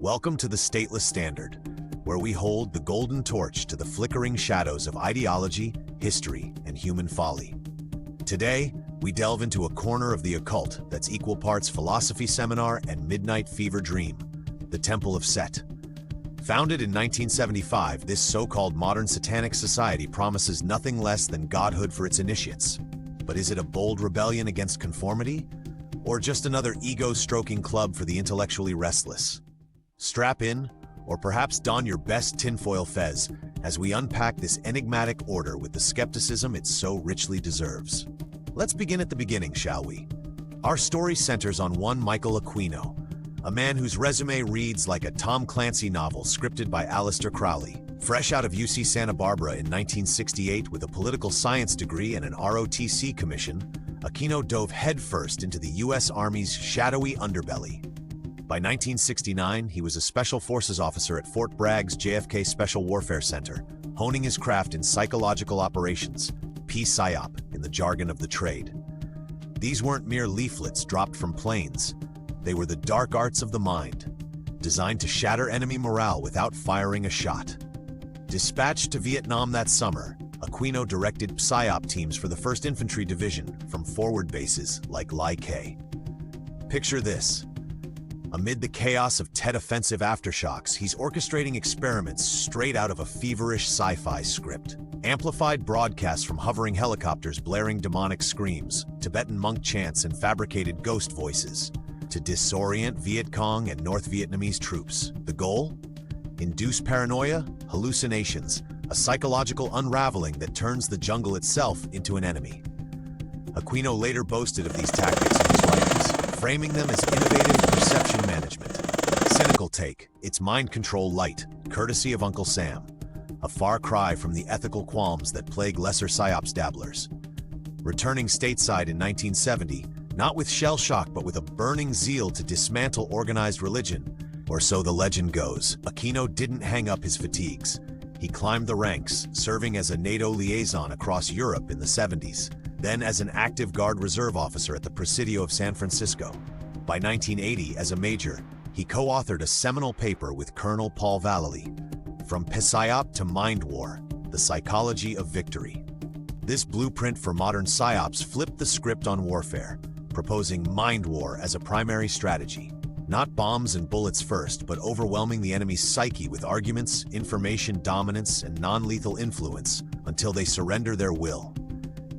Welcome to the Stateless Standard, where we hold the golden torch to the flickering shadows of ideology, history, and human folly. Today, we delve into a corner of the occult that's equal parts philosophy seminar and midnight fever dream, the Temple of Set. Founded in 1975, this so-called modern satanic society promises nothing less than godhood for its initiates. But is it a bold rebellion against conformity? Or just another ego-stroking club for the intellectually restless? Strap in, or perhaps don your best tinfoil fez, as we unpack this enigmatic order with the skepticism it so richly deserves. Let's begin at the beginning, shall we? Our story centers on one Michael Aquino, a man whose resume reads like a Tom Clancy novel scripted by Aleister Crowley. Fresh out of UC Santa Barbara in 1968 with a political science degree and an ROTC commission, Aquino dove headfirst into the U.S. Army's shadowy underbelly. By 1969, he was a Special Forces officer at Fort Bragg's JFK Special Warfare Center, honing his craft in psychological operations, psyop in the jargon of the trade. These weren't mere leaflets dropped from planes. They were the dark arts of the mind, designed to shatter enemy morale without firing a shot. Dispatched to Vietnam that summer, Aquino directed psyop teams for the 1st Infantry Division from forward bases like Lai K. Picture this. Amid the chaos of Tet Offensive aftershocks, he's orchestrating experiments straight out of a feverish sci-fi script. Amplified broadcasts from hovering helicopters blaring demonic screams, Tibetan monk chants and fabricated ghost voices, to disorient Viet Cong and North Vietnamese troops. The goal? Induce paranoia, hallucinations, a psychological unraveling that turns the jungle itself into an enemy. Aquino later boasted of these tactics in his writings, framing them as innovative perception management. Cynical take, it's mind control light, courtesy of Uncle Sam. A far cry from the ethical qualms that plague lesser psyops dabblers. Returning stateside in 1970, not with shell shock but with a burning zeal to dismantle organized religion, or so the legend goes, Aquino didn't hang up his fatigues. He climbed the ranks, serving as a NATO liaison across Europe in the 70s, then as an active Guard Reserve officer at the Presidio of San Francisco. By 1980, as a major, he co-authored a seminal paper with Colonel Paul Vallely, From Psyop to MindWar, The Psychology of Victory. This blueprint for modern psyops flipped the script on warfare, proposing MindWar as a primary strategy. Not bombs and bullets first, but overwhelming the enemy's psyche with arguments, information dominance, and non-lethal influence until they surrender their will.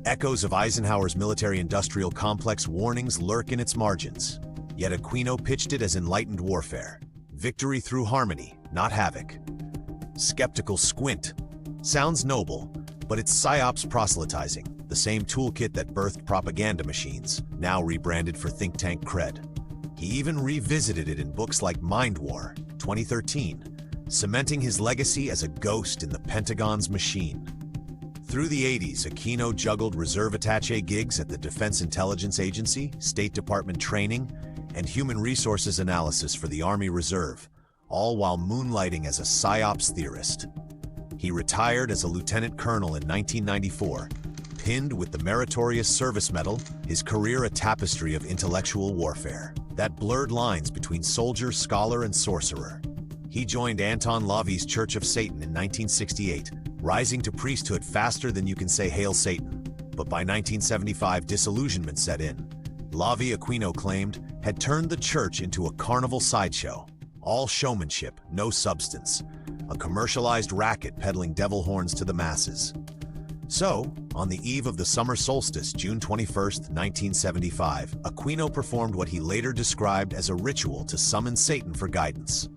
Echoes of Eisenhower's military-industrial complex warnings lurk in its margins. Yet Aquino pitched it as enlightened warfare. Victory through harmony, not havoc. Skeptical squint. Sounds noble, but it's psyops proselytizing, the same toolkit that birthed propaganda machines, now rebranded for think tank cred. He even revisited it in books like MindWar, 2013, cementing his legacy as a ghost in the Pentagon's machine. Through the 80s, Aquino juggled reserve attaché gigs at the Defense Intelligence Agency, State Department training, and human resources analysis for the Army Reserve, all while moonlighting as a psyops theorist. He retired as a lieutenant colonel in 1994, pinned with the Meritorious Service Medal, his career a tapestry of intellectual warfare that blurred lines between soldier, scholar, and sorcerer. He joined Anton LaVey's Church of Satan in 1968, rising to priesthood faster than you can say Hail Satan. But by 1975, disillusionment set in. LaVey, Aquino claimed, had turned the church into a carnival sideshow. All showmanship, no substance. A commercialized racket peddling devil horns to the masses. So, on the eve of the summer solstice, June 21, 1975, Aquino performed what he later described as a ritual to summon Satan for guidance.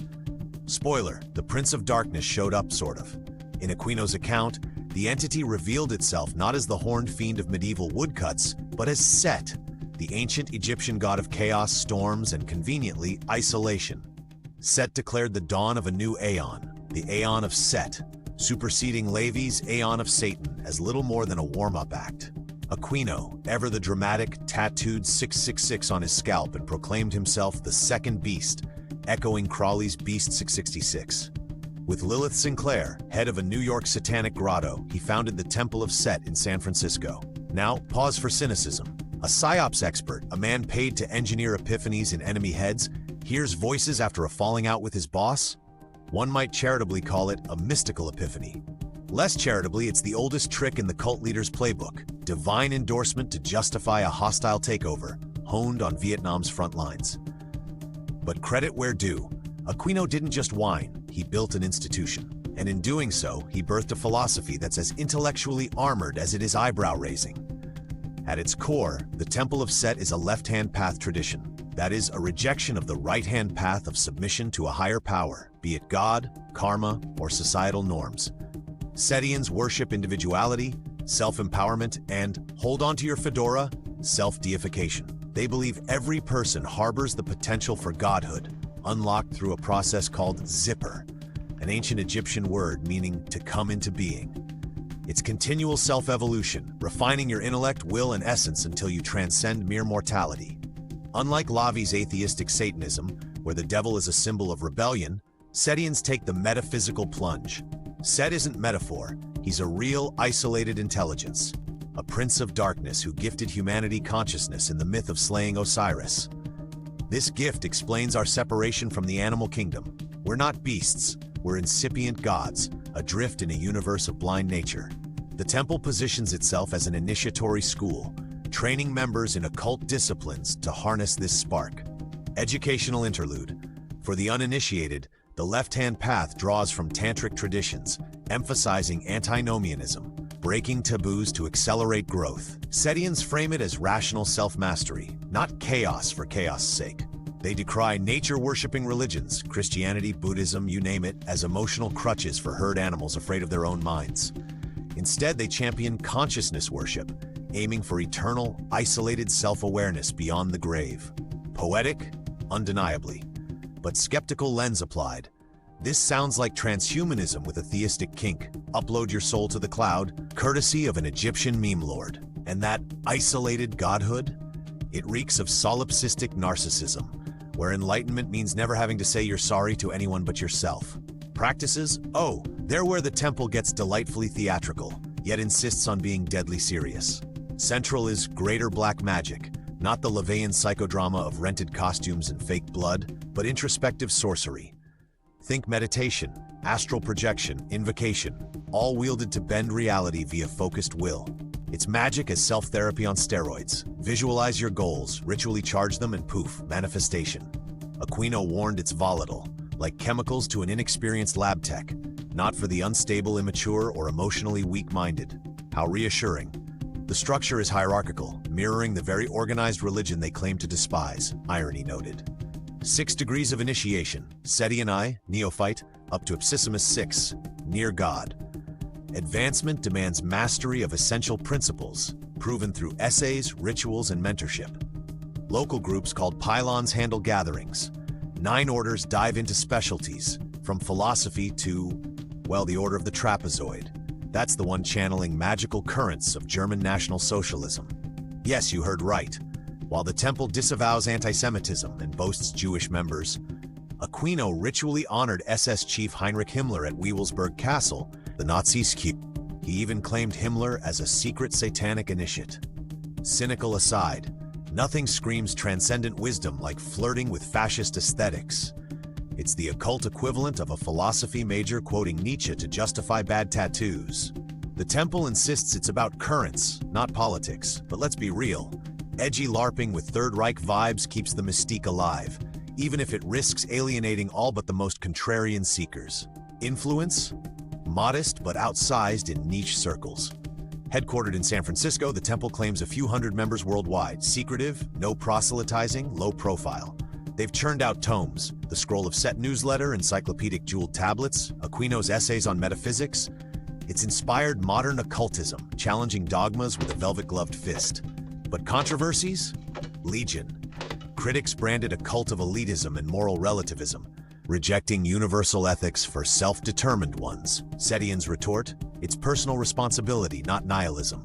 Spoiler, the Prince of Darkness showed up, sort of. In Aquino's account, the entity revealed itself not as the horned fiend of medieval woodcuts, but as Set, the ancient Egyptian god of chaos, storms, and conveniently, isolation. Set declared the dawn of a new aeon, the aeon of Set, superseding LaVey's aeon of Satan as little more than a warm-up act. Aquino, ever the dramatic, tattooed 666 on his scalp and proclaimed himself the Second Beast, echoing Crowley's Beast 666. With Lilith Sinclair, head of a New York satanic grotto, he founded the Temple of Set in San Francisco. Now, pause for cynicism. A psyops expert, a man paid to engineer epiphanies in enemy heads, hears voices after a falling out with his boss? One might charitably call it a mystical epiphany. Less charitably, it's the oldest trick in the cult leader's playbook, divine endorsement to justify a hostile takeover, honed on Vietnam's front lines. But credit where due, Aquino didn't just whine, he built an institution. And in doing so, he birthed a philosophy that's as intellectually armored as it is eyebrow-raising. At its core, the Temple of Set is a left-hand path tradition. That is, a rejection of the right-hand path of submission to a higher power, be it God, karma, or societal norms. Setians worship individuality, self-empowerment, and, hold on to your fedora, self-deification. They believe every person harbors the potential for godhood, unlocked through a process called Xeper, an ancient Egyptian word meaning to come into being. It's continual self-evolution, refining your intellect, will, and essence until you transcend mere mortality. Unlike Lavi's atheistic Satanism, where the devil is a symbol of rebellion, Setians take the metaphysical plunge. Set isn't metaphor, he's a real, isolated intelligence, a prince of darkness who gifted humanity consciousness in the myth of slaying Osiris. This gift explains our separation from the animal kingdom. We're not beasts, we're incipient gods, adrift in a universe of blind nature. The temple positions itself as an initiatory school, training members in occult disciplines to harness this spark. Educational interlude. For the uninitiated, the left-hand path draws from tantric traditions, emphasizing antinomianism, breaking taboos to accelerate growth. Setians frame it as rational self-mastery, not chaos for chaos' sake. They decry nature-worshipping religions, Christianity, Buddhism, you name it, as emotional crutches for herd animals afraid of their own minds. Instead, they champion consciousness worship, aiming for eternal, isolated self-awareness beyond the grave. Poetic? Undeniably. But skeptical lens applied. This sounds like transhumanism with a theistic kink. Upload your soul to the cloud, courtesy of an Egyptian meme lord. And that isolated godhood? It reeks of solipsistic narcissism, where enlightenment means never having to say you're sorry to anyone but yourself. Practices? Oh, they're where the temple gets delightfully theatrical, yet insists on being deadly serious. Central is greater black magic, not the Levian psychodrama of rented costumes and fake blood, but introspective sorcery. Think meditation, astral projection, invocation, all wielded to bend reality via focused will. It's magic as self-therapy on steroids. Visualize your goals, ritually charge them, and poof, manifestation. Aquino warned it's volatile, like chemicals to an inexperienced lab tech, not for the unstable, immature, or emotionally weak-minded. How reassuring. The structure is hierarchical, mirroring the very organized religion they claim to despise, irony noted. 6 degrees of initiation, Setian I, neophyte, up to Ipsissimus 6, near God. Advancement demands mastery of essential principles, proven through essays, rituals, and mentorship. Local groups called pylons handle gatherings. 9 orders dive into specialties, from philosophy to, well, the Order of the Trapezoid. That's the one channeling magical currents of German National Socialism. Yes, you heard right. While the temple disavows anti-Semitism and boasts Jewish members, Aquino ritually honored SS Chief Heinrich Himmler at Wewelsburg Castle, the Nazis' keep. He even claimed Himmler as a secret satanic initiate. Cynical aside, nothing screams transcendent wisdom like flirting with fascist aesthetics. It's the occult equivalent of a philosophy major quoting Nietzsche to justify bad tattoos. The temple insists it's about currents, not politics, but let's be real. Edgy LARPing with Third Reich vibes keeps the mystique alive, even if it risks alienating all but the most contrarian seekers. Influence? Modest but outsized in niche circles. Headquartered in San Francisco, the temple claims a few hundred members worldwide. Secretive, no proselytizing, low profile. They've churned out tomes, the Scroll of Set newsletter, encyclopedic jeweled tablets, Aquino's essays on metaphysics. It's inspired modern occultism, challenging dogmas with a velvet-gloved fist. But controversies? Legion. Critics branded a cult of elitism and moral relativism, rejecting universal ethics for self-determined ones. Setians retort, it's personal responsibility, not nihilism.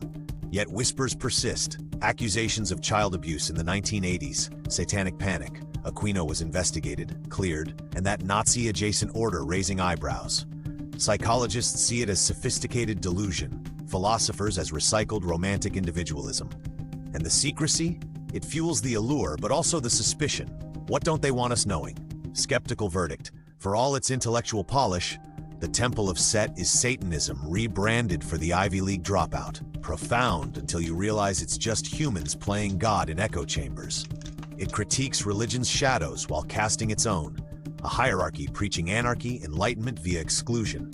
Yet whispers persist. Accusations of child abuse in the 1980s, Satanic Panic. Aquino was investigated, cleared, and that Nazi-adjacent order raising eyebrows. Psychologists see it as sophisticated delusion, philosophers as recycled romantic individualism. And the secrecy? It fuels the allure, but also the suspicion. What don't they want us knowing? Skeptical verdict. For all its intellectual polish, the Temple of Set is Satanism rebranded for the Ivy League dropout. Profound until you realize it's just humans playing God in echo chambers. It critiques religion's shadows while casting its own. A hierarchy preaching anarchy, enlightenment via exclusion.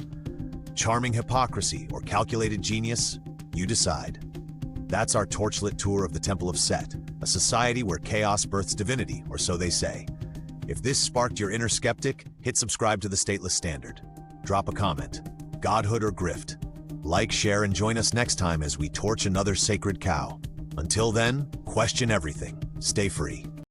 Charming hypocrisy or calculated genius? You decide. That's our torchlit tour of the Temple of Set, a society where chaos births divinity, or so they say. If this sparked your inner skeptic, hit subscribe to the Stateless Standard. Drop a comment. Godhood or grift? Like, share, and join us next time as we torch another sacred cow. Until then, question everything. Stay free.